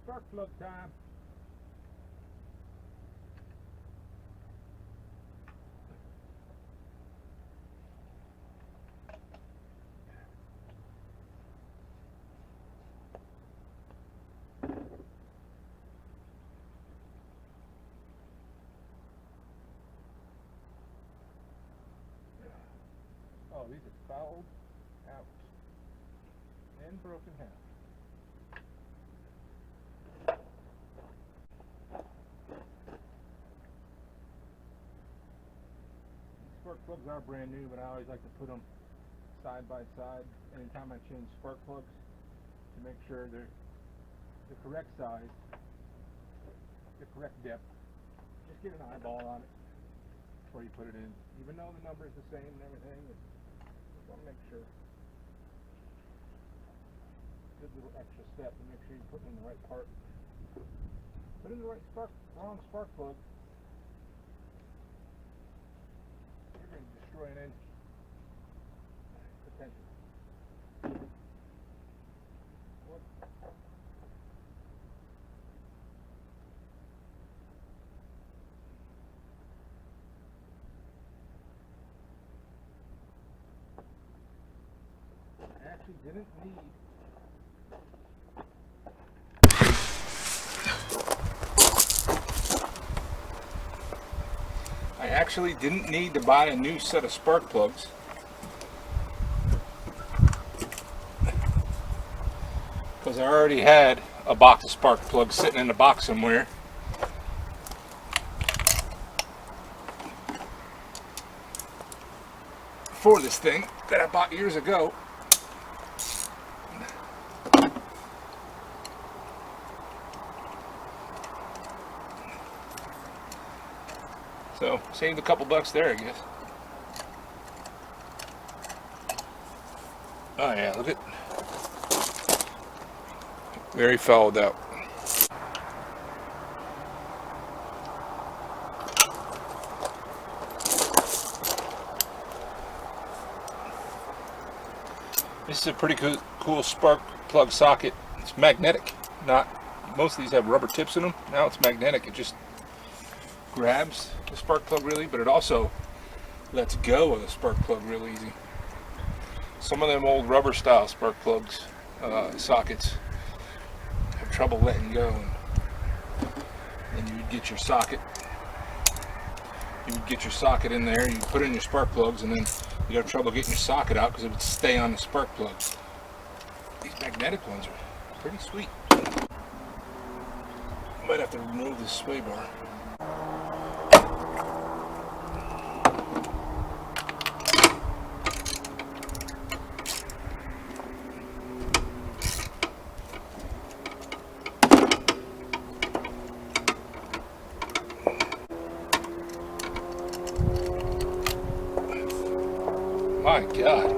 Spark plug time. Oh, these are fouled out and broken half. Spark plugs are brand new, but I always like to put them side by side anytime I change spark plugs to make sure they're the correct size, the correct depth. Just get an eyeball on it before you put it in. Even though the number is the same and everything, just want to make sure. Good little extra step to make sure you put in the right part. Put in the right wrong spark plug, you're going to destroy an engine. Potentially. What? I actually didn't need to buy a new set of spark plugs. Because I already had a box of spark plugs sitting in the box somewhere. For this thing that I bought years ago. So, saved a couple bucks there, I guess. Oh yeah, look at, very fouled out. This is a pretty cool spark plug socket. It's magnetic. Most of these have rubber tips in them. Now it's magnetic. It just grabs the spark plug really, but it also lets go of the spark plug real easy. Some of them old rubber style spark plugs, sockets, have trouble letting go, and you would get your socket. You would get your socket in there, you put in your spark plugs, and then you'd have trouble getting your socket out because it would stay on the spark plug. These magnetic ones are pretty sweet. I might have to remove this sway bar. My God.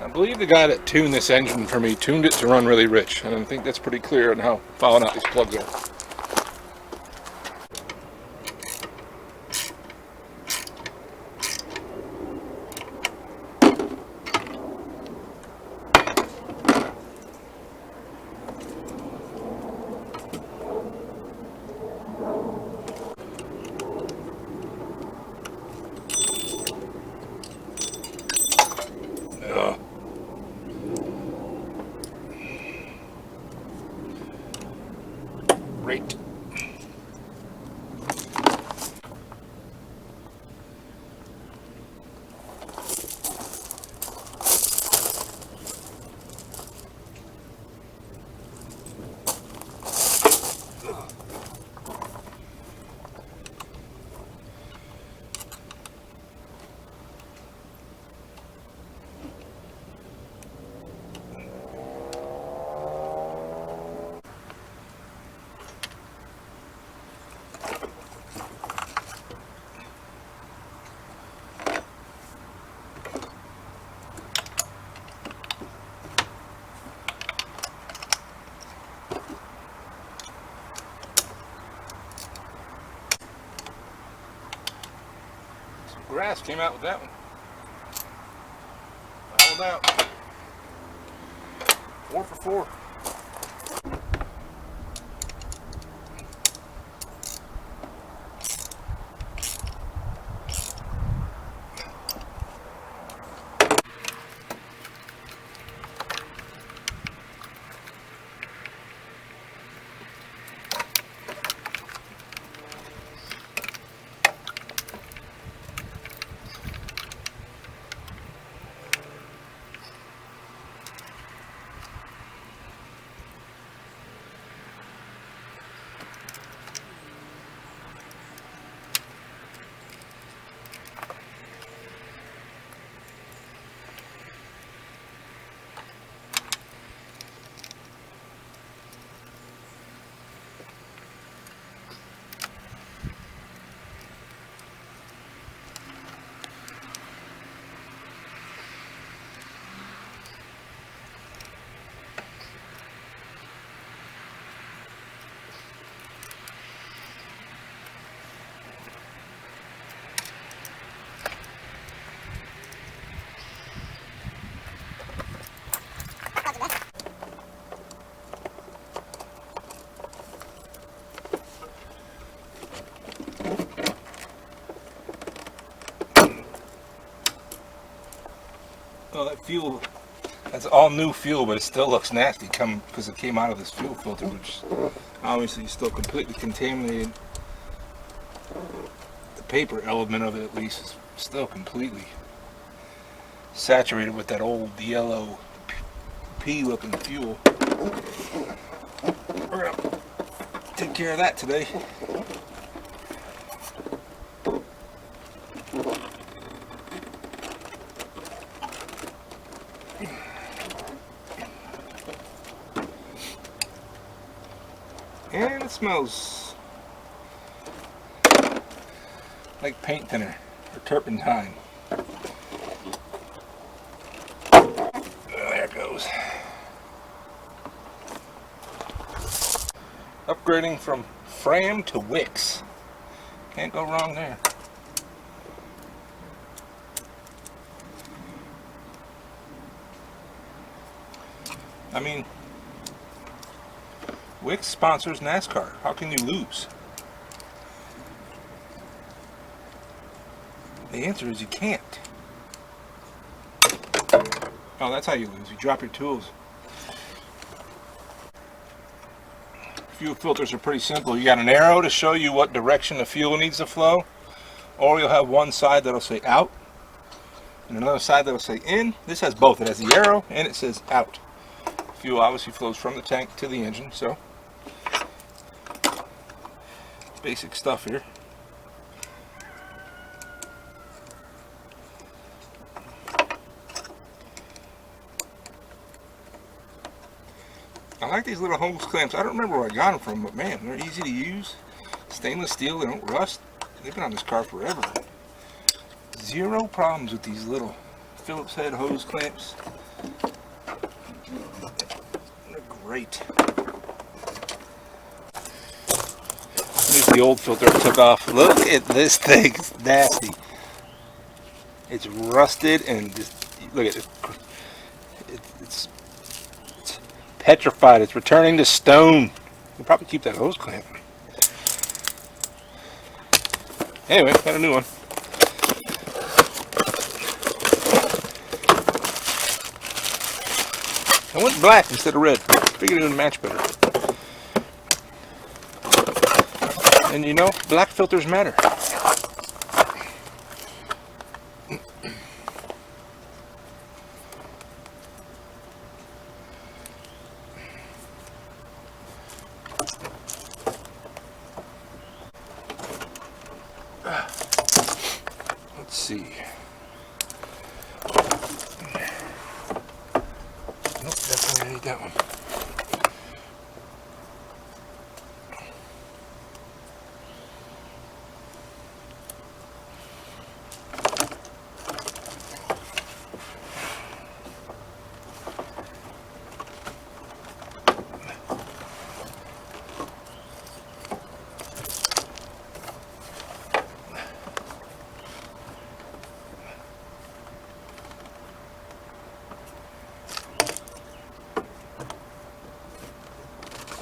I believe the guy that tuned this engine for me tuned it to run really rich, and I think that's pretty clear on how fouling out these plugs are. Great. Grass came out with that one. Fouled out. 4 for 4. Well, that fuel, that's all new fuel, but it still looks nasty because it came out of this fuel filter, which obviously is still completely contaminated. The paper element of it, at least, is still completely saturated with that old yellow pea-looking fuel. We're gonna take care of that today. And it smells like paint thinner or turpentine. There it goes. Upgrading from Fram to Wix. Can't go wrong there. I mean, Wix sponsors NASCAR. How can you lose? The answer is you can't. Oh, that's how you lose. You drop your tools. Fuel filters are pretty simple. You got an arrow to show you what direction the fuel needs to flow, or you'll have one side that'll say out and another side that'll say in. This has both. It has the arrow and it says out. Fuel obviously flows from the tank to the engine, so basic stuff here. I like these little hose clamps. I don't remember where I got them from, but man, they're easy to use. Stainless steel, they don't rust. They've been on this car forever. Zero problems with these little Phillips head hose clamps. They're great. Here's the old filter I took off. Look at this thing. It's nasty. It's rusted and just look at it. It's petrified. It's returning to stone. We'll probably keep that hose clamp. Anyway, got a new one. I went black instead of red. Figured it would match better. And you know, black filters matter. Let's see. Nope, definitely need that one.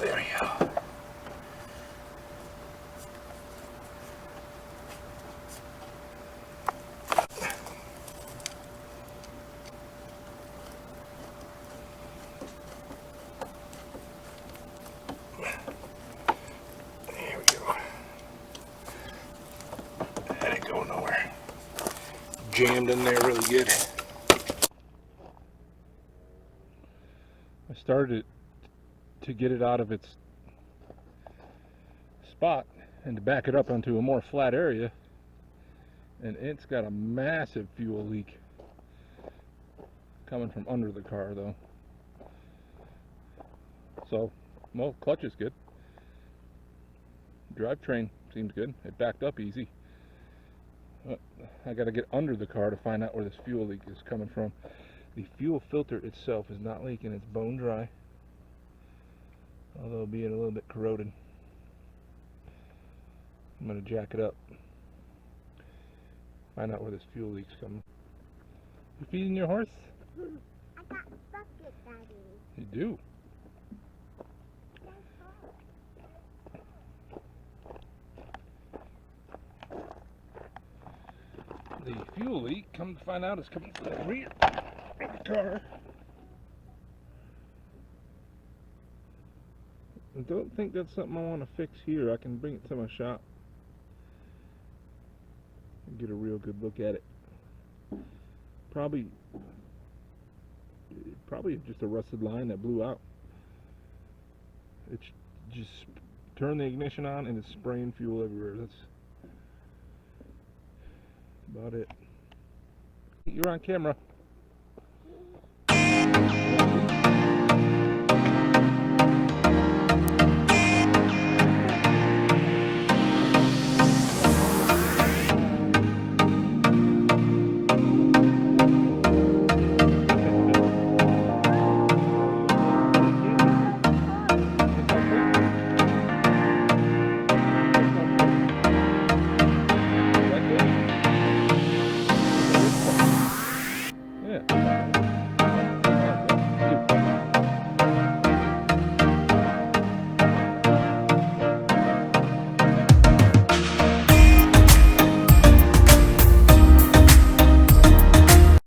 There we go. There we go. That ain't going nowhere. Jammed in there really good. I started to get it out of its spot and to back it up onto a more flat area, and it's got a massive fuel leak coming from under the car though. So, well, clutch is good. Drivetrain seems good. It backed up easy. I got to get under the car to find out where this fuel leak is coming from. The fuel filter itself is not leaking. It's bone dry, although being a little bit corroded. I'm going to jack it up, find out where this fuel leak's coming. You feeding your horse? I got bucket, Daddy. You do? The fuel leak, come to find out, is coming from the rear of the car. I don't think that's something I want to fix here. I can bring it to my shop and get a real good look at it. Probably just a rusted line that blew out. It's just turn the ignition on and it's spraying fuel everywhere. That's about it. You're on camera.